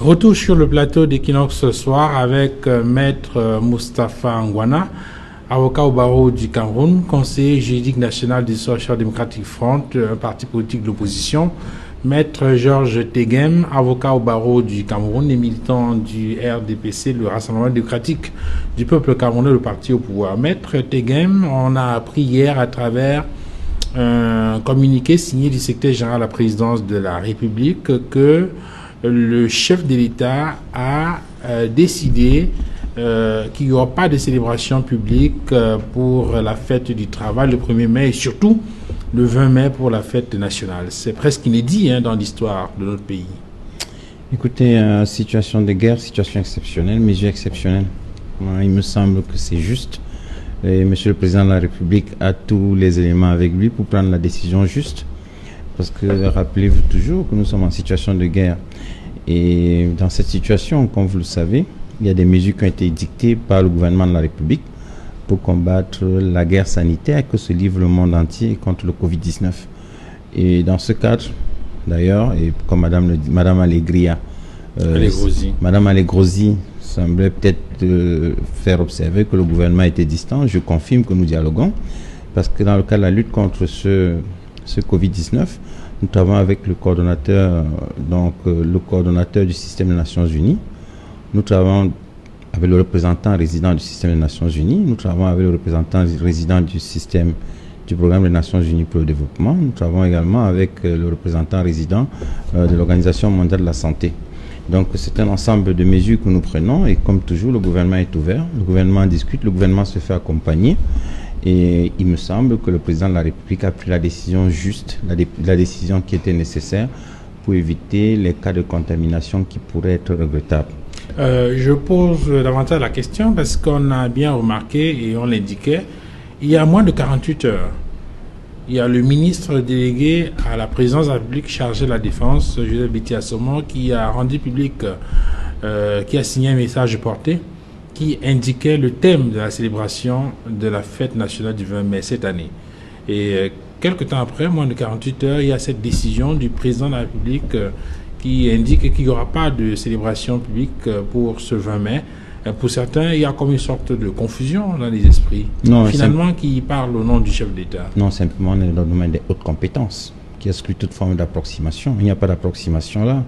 Retour sur le plateau d'Equinox ce soir avec Maître Moustapha Ngwana, avocat au barreau du Cameroun, conseiller juridique national du Social Democratic Front, un parti politique de l'opposition. Maître Georges Teghem, avocat au barreau du Cameroun et militant du RDPC, le Rassemblement démocratique du peuple camerounais, le parti au pouvoir. Maître Teghem, on a appris hier à travers un communiqué signé du secrétaire général à la présidence de la République que le chef de l'État a décidé qu'il n'y aura pas de célébration publique pour la fête du travail le 1er mai et surtout le 20 mai pour la fête nationale. C'est presque inédit dans l'histoire de notre pays. Écoutez, situation de guerre, situation exceptionnelle, mesure exceptionnelle. Il me semble que c'est juste. Et Monsieur le Président de la République a tous les éléments avec lui pour prendre la décision juste. Parce que rappelez-vous toujours que nous sommes en situation de guerre. Et dans cette situation, comme vous le savez, il y a des mesures qui ont été dictées par le gouvernement de la République pour combattre la guerre sanitaire que se livre le monde entier contre le Covid-19. Et dans ce cadre, d'ailleurs, et comme Madame Allegria, Madame Allegrosi semblait peut-être faire observer que le gouvernement était distant, je confirme que nous dialoguons, parce que dans le cas de la lutte contre ce Covid-19, nous travaillons avec le coordonnateur, le coordonnateur du système des Nations Unies. Nous travaillons avec le représentant résident du système des Nations Unies. Nous travaillons avec le représentant résident du programme des Nations Unies pour le développement. Nous travaillons également avec le représentant résident de l'Organisation mondiale de la santé. Donc c'est un ensemble de mesures que nous prenons et comme toujours, le gouvernement est ouvert. Le gouvernement discute, le gouvernement se fait accompagner. Et il me semble que le président de la République a pris la décision juste, la décision qui était nécessaire pour éviter les cas de contamination qui pourraient être regrettables. Je pose davantage la question parce qu'on a bien remarqué et on l'indiquait, il y a moins de 48 heures, il y a le ministre délégué à la présidence de la République chargé de la défense, Joseph Betty Assomo, qui a rendu public, qui a signé un message porté qui indiquait le thème de la célébration de la fête nationale du 20 mai cette année. Et quelques temps après, moins de 48 heures, il y a cette décision du président de la République qui indique qu'il n'y aura pas de célébration publique pour ce 20 mai. Pour certains, il y a comme une sorte de confusion dans les esprits. Non, finalement, qui parle au nom du chef d'État. Non, simplement, on est dans le domaine des hautes compétences, qui exclut toute forme d'approximation. Il n'y a pas d'approximation là.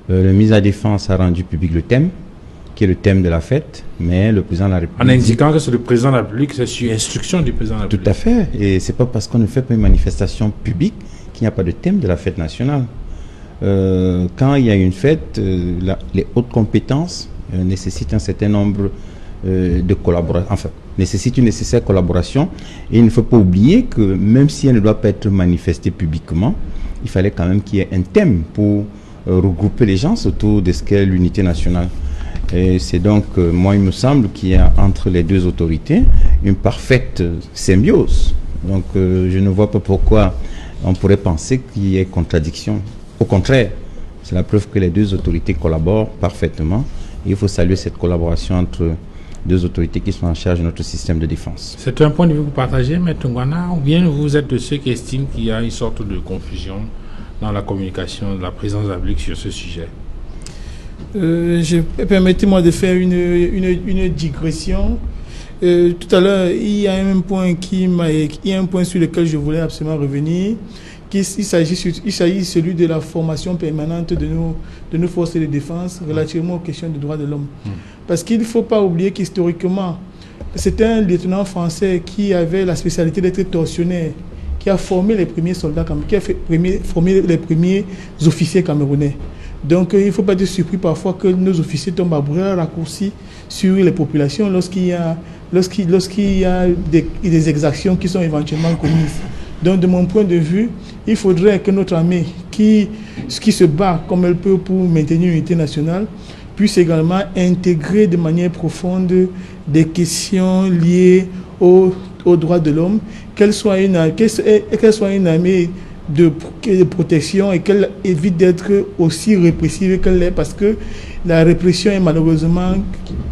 Le ministre de la Défense a rendu public le thème, qui est le thème de la fête, mais le président de la République... En indiquant que c'est le président de la République, c'est sur instruction du président de la République. Tout à fait, et c'est pas parce qu'on ne fait pas une manifestation publique qu'il n'y a pas de thème de la fête nationale. Quand il y a une fête, les hautes compétences nécessitent un certain nombre de collaborations, enfin, nécessitent une nécessaire collaboration, et il ne faut pas oublier que même si elle ne doit pas être manifestée publiquement, il fallait quand même qu'il y ait un thème pour regrouper les gens autour de ce qu'est l'unité nationale. Et c'est donc, moi, il me semble qu'il y a entre les deux autorités une parfaite symbiose. Donc, je ne vois pas pourquoi on pourrait penser qu'il y ait contradiction. Au contraire, c'est la preuve que les deux autorités collaborent parfaitement. Et il faut saluer cette collaboration entre deux autorités qui sont en charge de notre système de défense. C'est un point de vue que vous partagez, Maître Ngwana, ou bien vous êtes de ceux qui estiment qu'il y a une sorte de confusion dans la communication de la présidence de la République sur ce sujet? Permettez-moi de faire une digression. Tout à l'heure, il y a un point sur lequel je voulais absolument revenir. Il s'agit celui de la formation permanente de nos forces de défense relativement aux questions des droits de l'homme. Parce qu'il ne faut pas oublier qu'historiquement, c'était un lieutenant français qui avait la spécialité d'être tortionnaire, qui a formé les premiers soldats, qui a formé les premiers officiers camerounais. Donc il ne faut pas être surpris parfois que nos officiers tombent à bras raccourcis sur les populations lorsqu'il y a des exactions qui sont éventuellement commises. Donc de mon point de vue, il faudrait que notre armée qui se bat comme elle peut pour maintenir l'unité nationale puisse également intégrer de manière profonde des questions liées aux droits de l'homme, qu'elle soit une armée de protection et qu'elle évite d'être aussi répressive qu'elle l'est, parce que la répression est malheureusement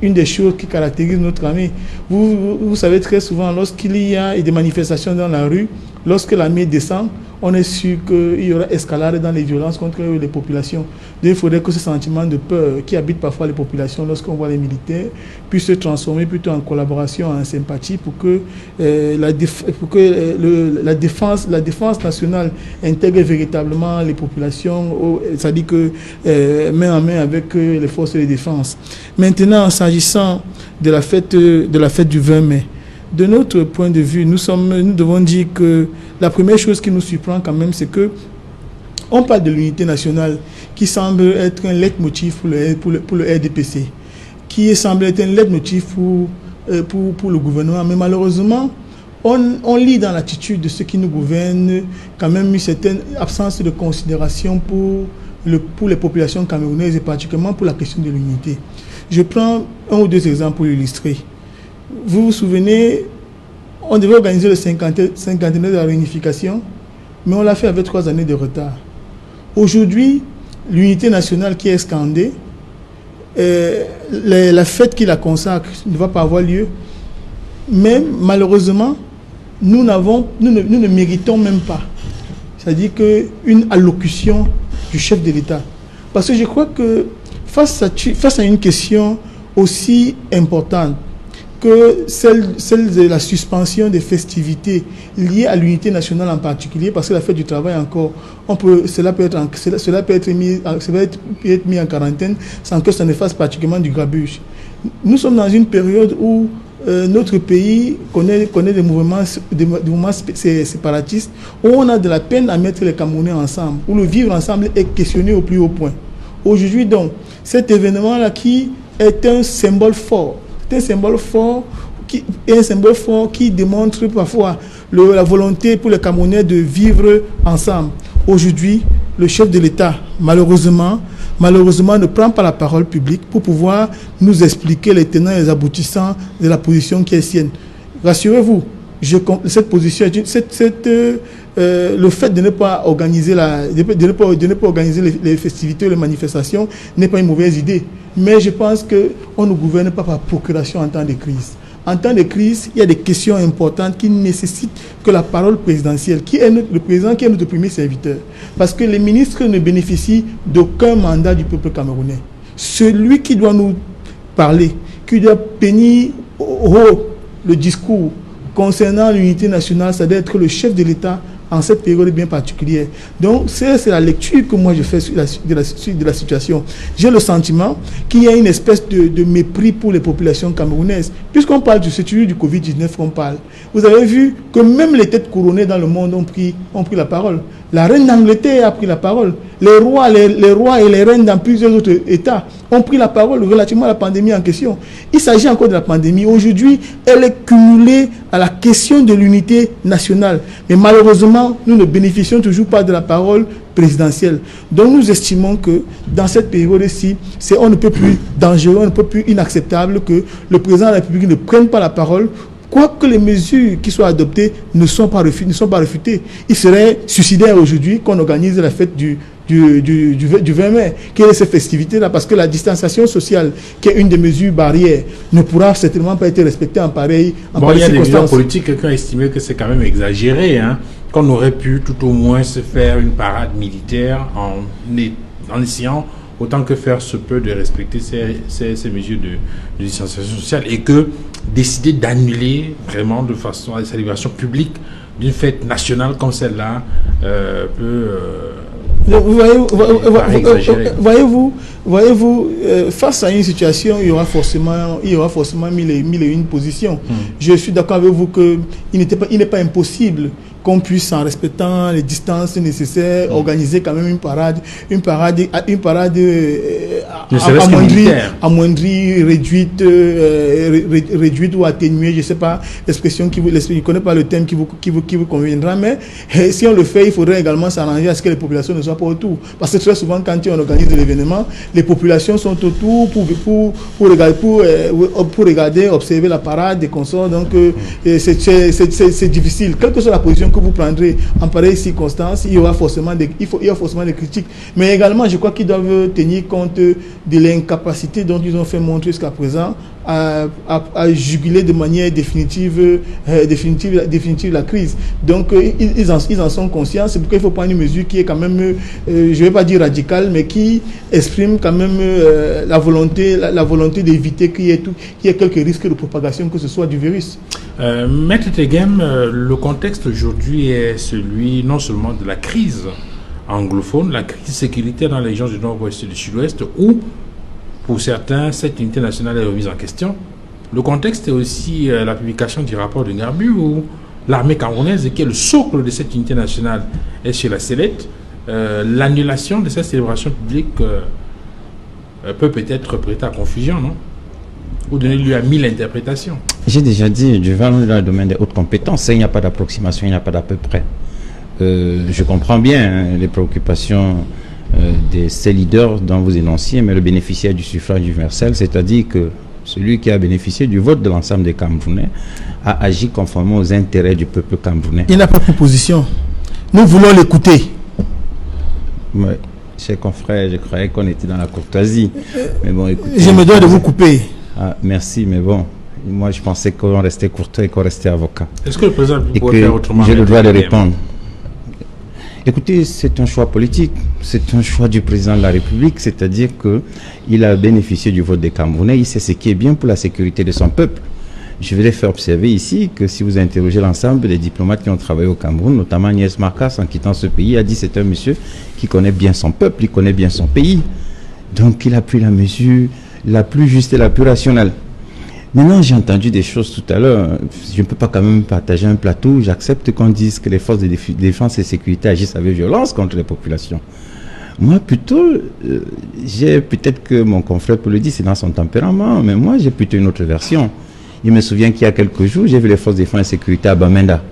une des choses qui caractérise notre armée. Vous savez très souvent, lorsqu'il y a des manifestations dans la rue, lorsque l'armée descend, on est sûr qu'il y aura escalade dans les violences contre les populations. Donc, il faudrait que ce sentiment de peur qui habite parfois les populations lorsqu'on voit les militaires puisse se transformer plutôt en collaboration, en sympathie pour que la défense nationale intègre véritablement les populations, c'est-à-dire que main en main avec les forces de défense. Maintenant, s'agissant de la fête du 20 mai, de notre point de vue, nous devons dire que la première chose qui nous surprend quand même, c'est que on parle de l'unité nationale qui semble être un leitmotiv pour le RDPC, qui semble être un leitmotiv pour le gouvernement. Mais malheureusement, on lit dans l'attitude de ceux qui nous gouvernent quand même une certaine absence de considération pour les populations camerounaises et particulièrement pour la question de l'unité. Je prends un ou deux exemples pour illustrer. Vous vous souvenez, on devait organiser le cinquantenaire de la réunification, mais on l'a fait avec 3 années de retard. Aujourd'hui, l'unité nationale qui est scandée, la fête qui la consacre ne va pas avoir lieu, mais malheureusement, nous ne méritons même pas, c'est-à-dire qu'une allocution du chef de l'État. Parce que je crois que face à une question aussi importante que celle de la suspension des festivités liées à l'unité nationale en particulier, parce que la fête du travail encore, cela peut être mis en quarantaine sans que ça ne fasse particulièrement du grabuge. Nous sommes dans une période où notre pays connaît des mouvements séparatistes, où on a de la peine à mettre les Camerounais ensemble, où le vivre ensemble est questionné au plus haut point. Aujourd'hui donc, cet événement-là qui est un symbole fort, qui démontre parfois la volonté pour les Camerounais de vivre ensemble. Aujourd'hui, le chef de l'État, malheureusement, ne prend pas la parole publique pour pouvoir nous expliquer les tenants et les aboutissants de la position qui est sienne. Rassurez-vous, cette position, le fait de ne pas organiser les festivités ou les manifestations n'est pas une mauvaise idée. Mais je pense qu'on ne gouverne pas par procuration en temps de crise. En temps de crise, il y a des questions importantes qui nécessitent que la parole présidentielle, le président qui est notre premier serviteur, parce que les ministres ne bénéficient d'aucun mandat du peuple camerounais. Celui qui doit nous parler, qui doit tenir haut le discours concernant l'unité nationale, ça doit être le chef de l'État en cette période bien particulière. Donc, c'est la lecture que moi je fais de la situation. J'ai le sentiment qu'il y a une espèce de mépris pour les populations camerounaises. Puisqu'on parle du Covid-19 qu'on parle, vous avez vu que même les têtes couronnées dans le monde ont pris la parole. La reine d'Angleterre a pris la parole. Les rois et les reines dans plusieurs autres États ont pris la parole relativement à la pandémie en question. Il s'agit encore de la pandémie. Aujourd'hui, elle est cumulée à la question de l'unité nationale. Mais malheureusement, nous ne bénéficions toujours pas de la parole présidentielle. Donc nous estimons que dans cette période-ci, on ne peut plus dangereux, on ne peut plus inacceptable que le président de la République ne prenne pas la parole. Quoique les mesures qui soient adoptées ne sont pas réfutées. Il serait suicidaire aujourd'hui qu'on organise la fête du 20 mai, qui est cette festivité-là, parce que la distanciation sociale, qui est une des mesures barrières, ne pourra certainement pas être respectée en pareille circonstance. Il y a des visions politiques, quelqu'un a estimé que c'est quand même exagéré, qu'on aurait pu tout au moins se faire une parade militaire en essayant autant que faire se peut de respecter ces mesures de distanciation sociale, et que décider d'annuler vraiment de façon à la célébration publique d'une fête nationale comme celle-là Voyez-vous, face à une situation, il y aura forcément mille et une positions. Je suis d'accord avec vous qu'il n'est pas impossible qu'on puisse, en respectant les distances nécessaires, organiser quand même une parade amoindrie, réduite ou atténuée, je ne sais pas l'expression je ne connais pas le thème qui vous conviendra, mais si on le fait, il faudrait également s'arranger à ce que les populations ne soient pas autour. Parce que très souvent, quand on organise de l'événement, les populations sont autour pour regarder, observer la parade des consorts, donc c'est difficile. Quelle que soit la position que vous prendrez en pareille circonstance, il y aura forcément des critiques. Mais également, je crois qu'ils doivent tenir compte de l'incapacité dont ils ont fait montre jusqu'à présent à juguler de manière définitive la crise. Donc ils en sont conscients. C'est pourquoi il faut prendre une mesure qui est quand même, je ne vais pas dire radicale, mais qui exprime quand même la volonté d'éviter qu'il y ait quelques risques de propagation, que ce soit du virus. Maître Teghem, le contexte aujourd'hui est celui non seulement de la crise anglophone, la crise sécuritaire dans les régions du nord-ouest et du sud-ouest, où, pour certains, cette unité nationale est remise en question. Le contexte est aussi la publication du rapport de Ngarbu, où l'armée camerounaise, qui est le socle de cette unité nationale, est chez la sellette. L'annulation de cette célébration publique peut peut-être prêter à confusion, non? Ou donner lieu à 1000 interprétations. J'ai déjà dit, je vais dans le domaine des hautes compétences, il n'y a pas d'approximation, il n'y a pas d'à peu près. Je comprends bien les préoccupations de ces leaders dont vous énonciez, mais le bénéficiaire du suffrage universel, c'est-à-dire que celui qui a bénéficié du vote de l'ensemble des Camerounais, a agi conformément aux intérêts du peuple camerounais. Il n'a pas de proposition. Nous voulons l'écouter. Ouais. Chers confrères, je croyais qu'on était dans la courtoisie. Mais bon, écoutez, je me dois de vous couper. Ah, merci, mais bon, moi je pensais qu'on restait courtois et qu'on restait avocat. Est-ce que le président peut faire autrement? J'ai le droit de répondre. Écoutez, c'est un choix politique, c'est un choix du président de la République, c'est-à-dire qu'il a bénéficié du vote des Camerounais, il sait ce qui est bien pour la sécurité de son peuple. Je vais les faire observer ici que si vous interrogez l'ensemble des diplomates qui ont travaillé au Cameroun, notamment Agnès Marcas, en quittant ce pays, a dit c'est un monsieur qui connaît bien son peuple, il connaît bien son pays. Donc il a pris la mesure la plus juste et la plus rationnelle. Maintenant, j'ai entendu des choses tout à l'heure. Je ne peux pas quand même partager un plateau. J'accepte qu'on dise que les forces de défense et sécurité agissent avec violence contre les populations. Moi, plutôt, j'ai peut-être que mon confrère peut le dire, c'est dans son tempérament, mais moi, j'ai plutôt une autre version. Il me souvient qu'il y a quelques jours, j'ai vu les forces de défense et sécurité à Bamenda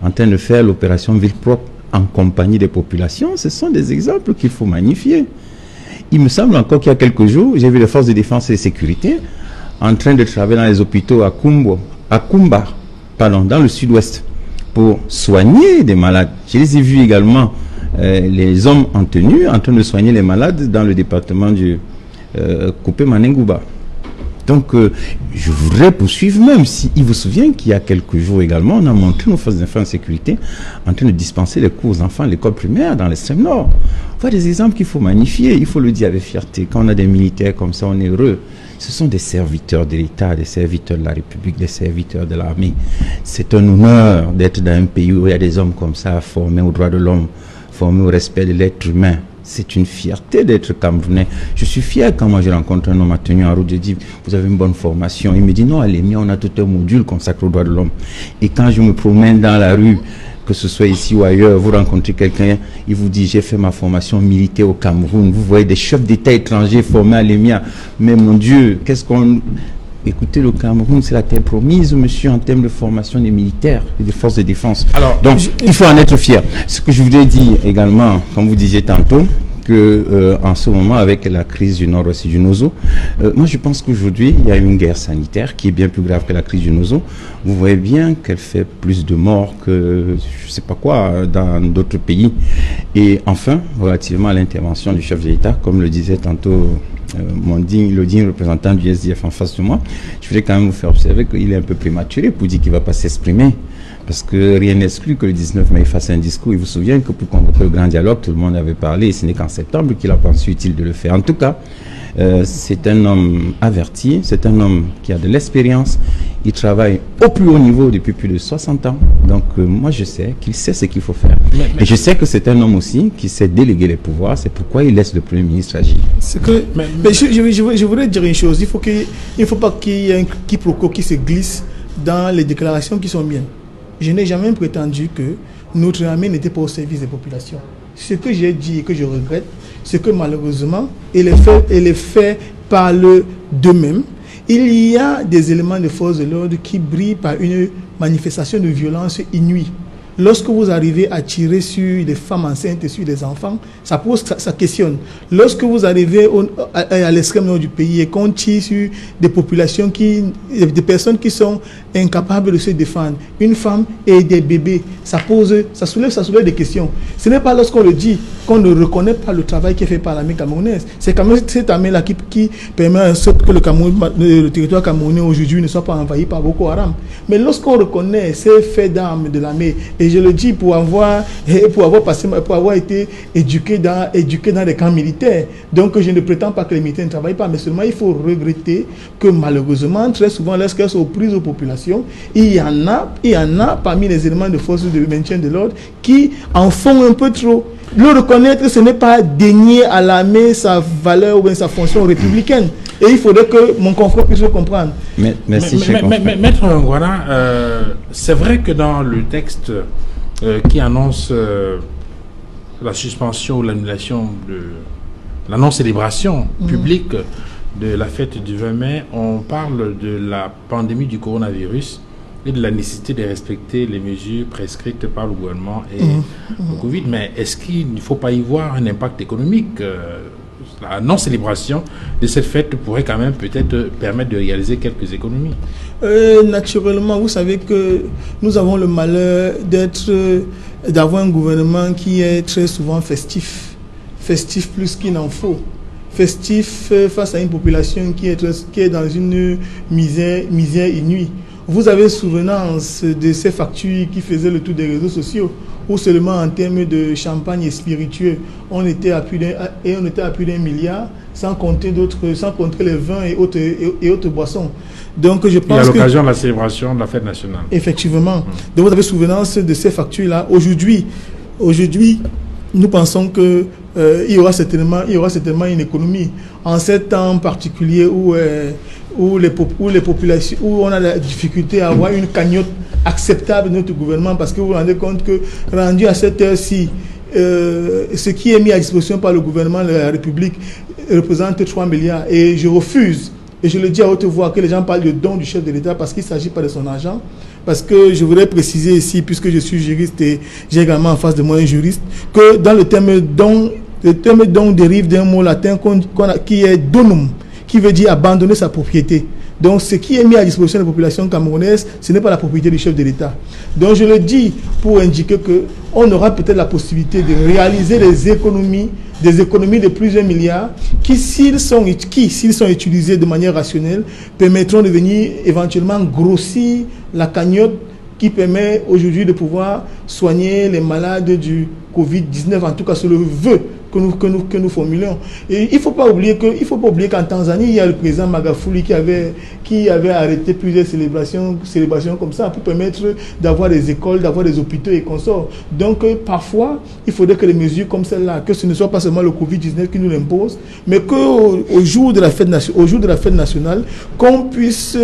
en train de faire l'opération Ville Propre en compagnie des populations. Ce sont des exemples qu'il faut magnifier. Il me semble encore qu'il y a quelques jours, j'ai vu les forces de défense et sécurité en train de travailler dans les hôpitaux à Kumba, dans le sud-ouest, pour soigner des malades. Je les ai vus également, les hommes en tenue, en train de soigner les malades dans le département du Coupé Manengouba. Donc, je voudrais poursuivre, même si il vous souvient qu'il y a quelques jours également, on a montré nos forces de défense et sécurité en train de dispenser les cours aux enfants à l'école primaire dans l'extrême nord. Voilà des exemples qu'il faut magnifier, il faut le dire avec fierté. Quand on a des militaires comme ça, on est heureux. Ce sont des serviteurs de l'État, des serviteurs de la République, des serviteurs de l'armée. C'est un honneur d'être dans un pays où il y a des hommes comme ça, formés aux droits de l'homme, formés au respect de l'être humain. C'est une fierté d'être Camerounais. Je suis fier quand moi je rencontre un homme à tenue en route, je dis, vous avez une bonne formation. Il me dit, non, allez, on a tout un module consacré aux droits de l'homme. Et quand je me promène dans la rue, que ce soit ici ou ailleurs, vous rencontrez quelqu'un, il vous dit, j'ai fait ma formation militaire au Cameroun. Vous voyez des chefs d'État étrangers formés à l'EMIA. Mais mon Dieu, qu'est-ce qu'on... Écoutez, le Cameroun, c'est la terre promise, monsieur, en termes de formation des militaires et des forces de défense. Alors, donc, il faut en être fier. Ce que je voudrais dire également, comme vous disiez tantôt, que en ce moment, avec la crise du nord-ouest et du Nozo, moi je pense qu'aujourd'hui, il y a une guerre sanitaire qui est bien plus grave que la crise du Nozo. Vous voyez bien qu'elle fait plus de morts que je ne sais pas quoi dans d'autres pays. Et enfin, relativement à l'intervention du chef de l'État, comme le disait tantôt le digne représentant du SDF en face de moi, je voudrais quand même vous faire observer qu'il est un peu prématuré pour dire qu'il ne va pas s'exprimer. Parce que rien n'exclut que le 19 mai il fasse un discours. Il vous souvient que pour convoquer le grand dialogue, tout le monde avait parlé, et ce n'est qu'en septembre qu'il a pensé utile de le faire. En tout cas, c'est un homme averti, c'est un homme qui a de l'expérience, il travaille au plus haut niveau depuis plus de 60 ans. Donc moi je sais qu'il sait ce qu'il faut faire. Et je sais que c'est un homme aussi qui sait déléguer les pouvoirs, c'est pourquoi il laisse le Premier ministre agir. Je voudrais dire une chose, il ne faut pas qu'il y ait un quiproquo qui se glisse dans les déclarations qui sont bien. Je n'ai jamais prétendu que notre armée n'était pas au service des populations. Ce que j'ai dit et que je regrette, c'est que malheureusement, et les faits parlent d'eux-mêmes, il y a des éléments de force de l'ordre qui brillent par une manifestation de violence inouïe. lorsque vous arrivez à tirer sur les femmes enceintes et sur les enfants, ça questionne. Lorsque vous arrivez à l'extrême nord du pays et qu'on tire sur des populations des personnes qui sont incapables de se défendre, une femme et des bébés, ça soulève des questions. Ce n'est pas lorsqu'on le dit qu'on ne reconnaît pas le travail qui est fait par l'armée camerounaise. C'est quand même cette armée-là qui permet en sorte que le territoire camerounais aujourd'hui ne soit pas envahi par Boko Haram. Mais lorsqu'on reconnaît ces faits d'armes de l'armée, et je le dis pour avoir été éduqué dans des camps militaires, donc je ne prétends pas que les militaires ne travaillent pas, mais seulement il faut regretter que malheureusement, très souvent, lorsqu'elles sont prises aux populations, il y en a parmi les éléments de force de maintien de l'ordre qui en font un peu trop. Le reconnaître, ce n'est pas dénier à l'armée sa valeur ou bien sa fonction républicaine. Et il faudrait que mon confrère puisse le comprendre. Merci, Maître Ngouana, c'est vrai que dans le texte qui annonce la suspension ou l'annulation de la non-célébration publique de la fête du 20 mai, on parle de la pandémie du coronavirus et de la nécessité de respecter les mesures prescrites par le gouvernement et le Covid. Mais est-ce qu'il ne faut pas y voir un impact économique? La non-célébration de cette fête pourrait quand même peut-être permettre de réaliser quelques économies. Naturellement, vous savez que nous avons le malheur d'avoir un gouvernement qui est très souvent festif plus qu'il n'en faut. Festif face à une population qui est dans une misère inouïe. Vous avez souvenance de ces factures qui faisaient le tour des réseaux sociaux, où seulement en termes de champagne et spiritueux, on était à plus d'1 milliard, sans compter les vins et autres boissons. Donc je pense à l'occasion de la célébration de la fête nationale. Effectivement. Donc vous avez souvenance de ces factures-là. Aujourd'hui, nous pensons que il y aura certainement une économie en ces temps particuliers où les populations, où on a la difficulté à avoir une cagnotte acceptable de notre gouvernement, parce que vous vous rendez compte que rendu à cette heure-ci, ce qui est mis à disposition par le gouvernement de la République représente 3 milliards. Et je refuse, et je le dis à haute voix, que les gens parlent de don du chef de l'État parce qu'il ne s'agit pas de son argent. Parce que je voudrais préciser ici, puisque je suis juriste et j'ai également en face de moi un juriste, que dans le terme don dérive d'un mot latin qui est donum, qui veut dire abandonner sa propriété. Donc ce qui est mis à disposition de la population camerounaise, ce n'est pas la propriété du chef de l'État. Donc je le dis pour indiquer qu'on aura peut-être la possibilité de réaliser des économies de plusieurs milliards qui, s'ils sont utilisés de manière rationnelle, permettront de venir éventuellement grossir la cagnotte qui permet aujourd'hui de pouvoir soigner les malades du Covid-19. En tout cas, c'est le vœu que nous formulons. Et il ne faut pas oublier qu'en Tanzanie, il y a le président Magufuli qui avait arrêté plusieurs célébrations comme ça pour permettre d'avoir des écoles, d'avoir des hôpitaux et consorts. Donc parfois, il faudrait que les mesures comme celle-là, que ce ne soit pas seulement le Covid-19 qui nous l'impose, mais qu'au jour de la fête nationale, qu'on puisse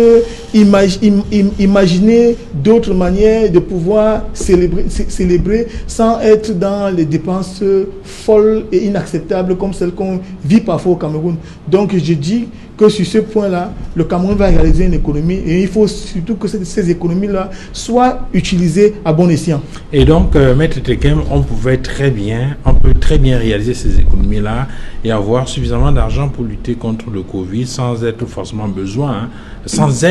imaginer d'autres manières de pouvoir célébrer sans être dans les dépenses folles et inacceptables comme celles qu'on vit parfois au Cameroun. Donc je dis que sur ce point-là, le Cameroun va réaliser une économie et il faut surtout que ces économies-là soient utilisées à bon escient. Et donc, Maître Tekem, on peut très bien réaliser ces économies-là et avoir suffisamment d'argent pour lutter contre le Covid sans être forcément besoin, sans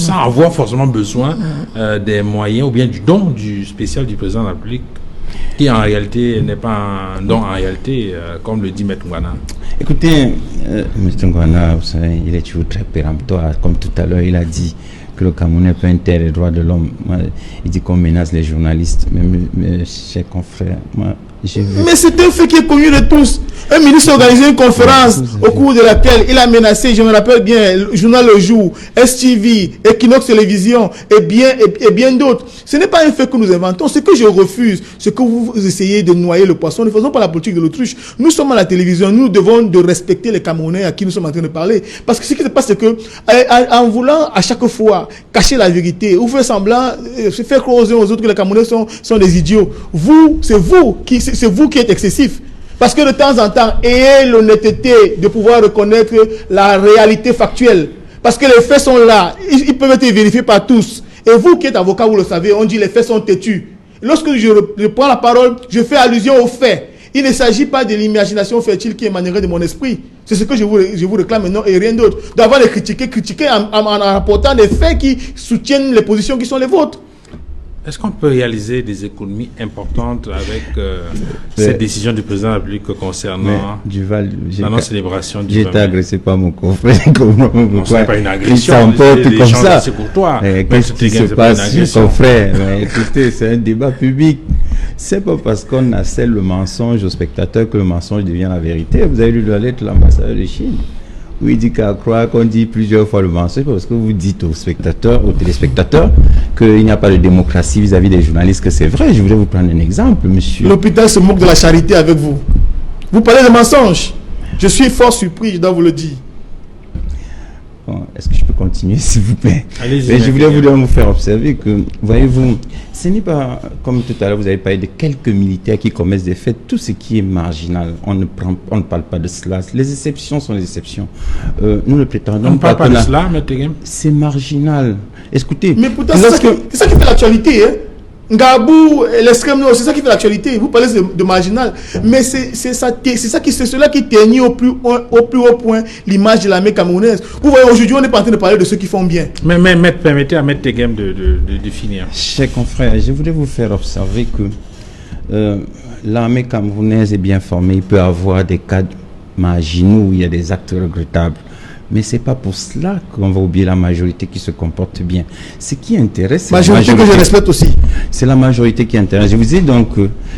avoir forcément besoin des moyens ou bien du don spécial du président de la République, qui en réalité n'est pas un don en réalité, comme le dit Maître Ngouana. Écoutez, M. Ngouana, il est toujours très péremptoire. Comme tout à l'heure, il a dit que le Cameroun n'est pas une terre des droits de l'homme. Il dit qu'on menace les journalistes. Mes chers confrères, mais c'est un fait qui est connu de tous. Un ministre a organisé une conférence au cours de laquelle il a menacé, je me rappelle bien, le journal Le Jour, STV, Equinox Télévision et bien d'autres. Ce n'est pas un fait que nous inventons. Ce que je refuse, c'est que vous essayez de noyer le poisson. Ne faisons pas la politique de l'autruche. Nous sommes à la télévision, nous devons de respecter les Camerounais à qui nous sommes en train de parler. Parce que ce qui se passe, c'est que en voulant à chaque fois cacher la vérité ou faire semblant, faire croire aux uns aux autres que les Camerounais sont des idiots, c'est vous qui êtes excessif. Parce que de temps en temps, ayez l'honnêteté de pouvoir reconnaître la réalité factuelle. Parce que les faits sont là, ils peuvent être vérifiés par tous. Et vous qui êtes avocat, vous le savez, on dit les faits sont têtus. Lorsque je prends la parole, je fais allusion aux faits. Il ne s'agit pas de l'imagination fertile qui émanerait de mon esprit. C'est ce que je vous réclame maintenant et rien d'autre. D'avoir les critiquer en apportant des faits qui soutiennent les positions qui sont les vôtres. Est-ce qu'on peut réaliser des économies importantes avec cette décision du président de la République concernant la non-célébration du 20 mai? J'ai été agressé par mon confrère. Ce n'est pas une agression. Il s'emporte comme ça. Qu'est-ce qui se passe, confrère? Écoutez, c'est un débat public. C'est pas parce qu'on accèle le mensonge aux spectateurs que le mensonge devient la vérité. Vous avez lu la lettre de l'ambassadeur de Chine, où il dit qu'à croire qu'on dit plusieurs fois le mensonge parce que vous dites aux spectateurs, aux téléspectateurs, qu'il n'y a pas de démocratie vis-à-vis des journalistes, que c'est vrai. Je voudrais vous prendre un exemple, monsieur. L'hôpital se moque de la charité avec vous. Vous parlez de mensonges. Je suis fort surpris, je dois vous le dire. Bon, est-ce que je peux continuer, s'il vous plaît? Allez-y. Mais je voulais vous faire observer que, voyez-vous, ce n'est pas, comme tout à l'heure, vous avez parlé de quelques militaires qui commettent des faits. Tout ce qui est marginal, on ne parle pas de cela. Les exceptions sont les exceptions. Nous ne prétendons pas de cela, M. Tegem. C'est marginal. Écoutez, mais pourtant, c'est ça qui fait l'actualité, hein? Ngabou, l'extrême nord, c'est ça qui fait l'actualité. Vous parlez de marginal, mais c'est cela qui teignit au plus haut point l'image de l'armée camerounaise. Vous voyez, aujourd'hui, on n'est pas en train de parler de ceux qui font bien. Mais permettez à M. Tegem de finir. Chers confrères, je voulais vous faire observer que l'armée camerounaise est bien formée. Il peut y avoir des cas marginaux où il y a des actes regrettables. Mais ce n'est pas pour cela qu'on va oublier la majorité qui se comporte bien. Ce qui intéresse, c'est la majorité que je respecte aussi. C'est la majorité qui intéresse. Je vous dis donc,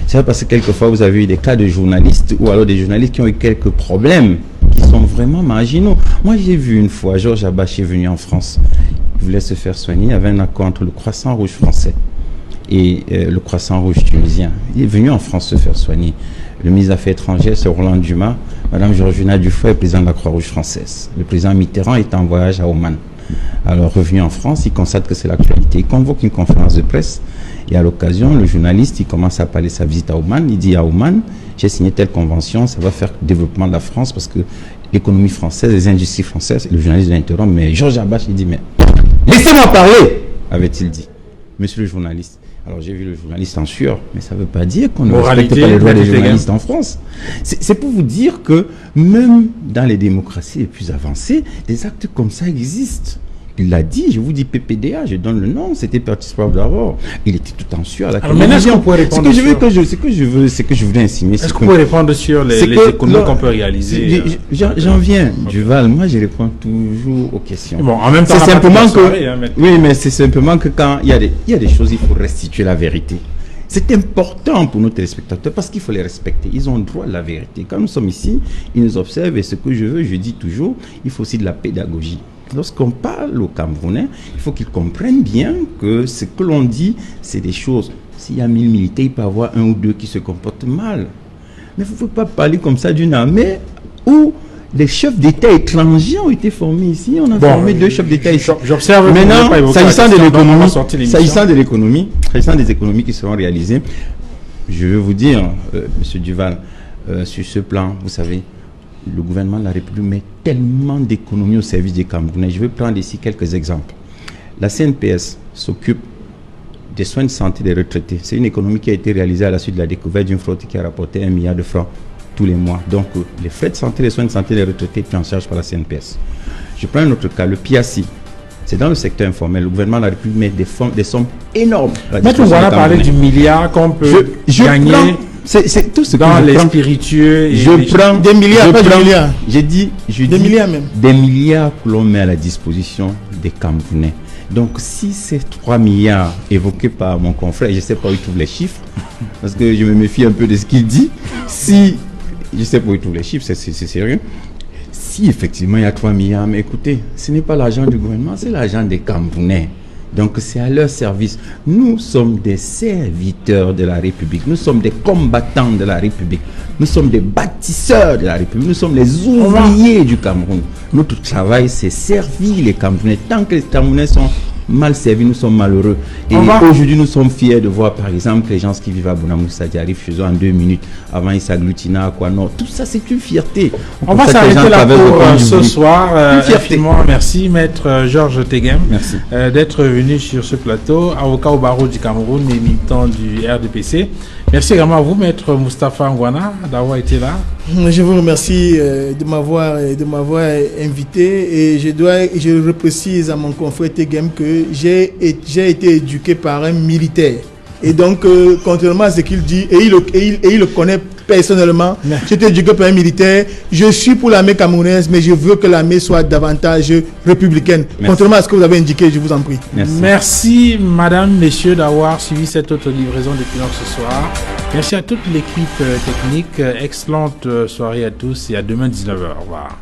c'est parce que quelquefois vous avez eu des cas de journalistes ou alors des journalistes qui ont eu quelques problèmes qui sont vraiment marginaux. Moi, j'ai vu une fois, Georges Abache est venu en France. Il voulait se faire soigner. Il y avait un accord entre le Croissant Rouge français et le Croissant Rouge tunisien. Il est venu en France se faire soigner. Le ministre des Affaires étrangères, c'est Roland Dumas. Madame Georgina Dufoy est présidente de la Croix-Rouge française. Le président Mitterrand est en voyage à Oman. Alors, revenu en France, il constate que c'est l'actualité. Il convoque une conférence de presse. Et à l'occasion, le journaliste, il commence à parler de sa visite à Oman. Il dit à Oman, j'ai signé telle convention, ça va faire le développement de la France parce que l'économie française, les industries françaises, le journaliste l'interrompt. Mais Georges Abache, il dit, mais laissez-moi parler, avait-il dit. Monsieur le journaliste. Alors j'ai vu le journaliste en sueur, mais ça ne veut pas dire qu'on ne respecte pas les droits des journalistes en France. C'est pour vous dire que même dans les démocraties les plus avancées, des actes comme ça existent. Il l'a dit, je vous dis PPDA, je donne le nom, c'était Patrice d'abord. Il était tout en sueur. Alors maintenant, est-ce qu'on pourrait répondre ce que je voulais insinuer, est-ce qu'on pourrait répondre sur les économies qu'on peut réaliser? J'en viens, Duval. Moi, je réponds toujours aux questions. Bon, en même temps, c'est simplement que, oui, mais c'est simplement que quand il y a des choses, il faut restituer la vérité. C'est important pour nos téléspectateurs parce qu'il faut les respecter. Ils ont le droit à la vérité. Quand nous sommes ici, ils nous observent et ce que je dis toujours, il faut aussi de la pédagogie. Lorsqu'on parle aux Camerounais, il faut qu'ils comprennent bien que ce que l'on dit, c'est des choses. S'il y a 1000 militaires, il peut y avoir un ou deux qui se comportent mal. Mais il ne faut pas parler comme ça d'une armée où les chefs d'État étrangers ont été formés ici. On a formé 2 chefs d'État ici. J'observe. Maintenant, s'agissant des économies qui seront réalisées, je veux vous dire, M. Duval, sur ce plan, vous savez, le gouvernement de la République met tellement d'économies au service des Camerounais. Je vais prendre ici quelques exemples. La CNPS s'occupe des soins de santé des retraités. C'est une économie qui a été réalisée à la suite de la découverte d'une fraude qui a rapporté 1 milliard de francs tous les mois. Donc, les frais de santé, les soins de santé des retraités pris en charge par la CNPS. Je prends un autre cas, le PIACI. C'est dans le secteur informel. Le gouvernement de la République met des sommes énormes. Maître, on va parler du milliard qu'on peut gagner. C'est tout ce dans les spiritueux. Je prends des milliards, pas des milliards. J'ai dit des milliards même. Des milliards que l'on met à la disposition des Camerounais. Donc, si ces 3 milliards évoqués par mon confrère, je ne sais pas où il trouve les chiffres, parce que je me méfie un peu de ce qu'il dit. Si, je ne sais pas où il trouve les chiffres, c'est sérieux. Si effectivement il y a 3 milliards, mais écoutez, ce n'est pas l'argent du gouvernement, c'est l'argent des Camerounais. Donc c'est à leur service. Nous sommes des serviteurs de la République. Nous sommes des combattants de la République. Nous sommes des bâtisseurs de la République. Nous sommes les ouvriers du Cameroun. Notre travail, c'est servir les Camerounais. Tant que les Camerounais sont mal servis, nous sommes malheureux. Et aujourd'hui, nous sommes fiers de voir, par exemple, les gens qui vivent à Bonamoussa qui arrivent chez eux en 2 minutes. Avant, ils s'agglutinent à quoi. Non, tout ça, c'est une fierté. On va s'arrêter là pour ce soir. Merci, Maître Georges Teghem, d'être venu sur ce plateau, avocat au barreau du Cameroun et militant du RDPC. Merci également à vous, Maître Moustapha Ngouana, d'avoir été là. Je vous remercie de m'avoir invité et je reprécise à mon confrère Teghem que j'ai été éduqué par un militaire. Et donc, contrairement à ce qu'il dit, et il le connaît personnellement, j'ai été éduqué par un militaire. Je suis pour l'armée camerounaise, mais je veux que l'armée soit davantage républicaine. Contrairement à ce que vous avez indiqué, je vous en prie. Merci, madame, messieurs, d'avoir suivi cette autre livraison de Equinox ce soir. Merci à toute l'équipe technique. Excellente soirée à tous et à demain 19h. Au revoir.